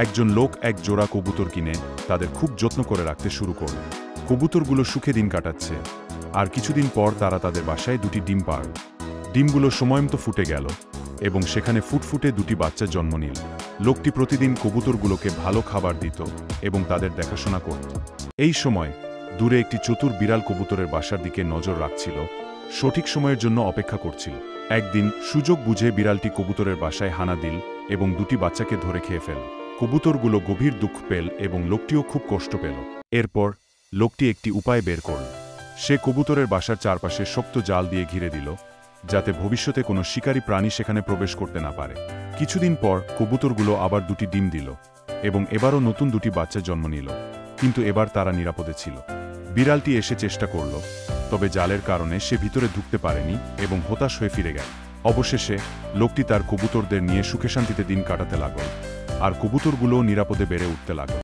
একজন লোক এক জোড়া কবুতর কিনে তাদের খুব যত্ন করে রাখতে শুরু করল। কবুতরগুলো সুখে দিন কাটাচ্ছে, আর কিছুদিন পর তারা তাদের বাসায় দুটি ডিম পাড়ল। ডিমগুলো সময়মতো ফুটে গেল এবং সেখানে ফুটফুটে দুটি বাচ্চা জন্ম নিল। লোকটি প্রতিদিন কবুতরগুলোকে ভালো খাবার দিত এবং তাদের দেখাশোনা করত। এই সময় দূরে একটি চতুর বিড়াল কবুতরের বাসার দিকে নজর রাখছিল, সঠিক সময়ের জন্য অপেক্ষা করছিল। একদিন সুযোগ বুঝে বিড়ালটি কবুতরের বাসায় হানা দিল এবং দুটি বাচ্চাকে ধরে খেয়ে ফেল। কবুতরগুলো গভীর দুঃখ পেল এবং লোকটিও খুব কষ্ট পেল। এরপর লোকটি একটি উপায় বের করল। সে কবুতরের বাসার চারপাশে শক্ত জাল দিয়ে ঘিরে দিল, যাতে ভবিষ্যতে কোনো শিকারী প্রাণী সেখানে প্রবেশ করতে না পারে। কিছুদিন পর কবুতরগুলো আবার দুটি ডিম দিল এবং এবারও নতুন দুটি বাচ্চা জন্ম নিল, কিন্তু এবার তারা নিরাপদে ছিল। বিড়ালটি এসে চেষ্টা করল, তবে জালের কারণে সে ভিতরে ঢুকতে পারেনি এবং হতাশ হয়ে ফিরে গেল। অবশেষে লোকটি তার কবুতরদের নিয়ে সুখে শান্তিতে দিন কাটাতে লাগল, আর কবুতরগুলোও নিরাপদে বেড়ে উঠতে লাগল।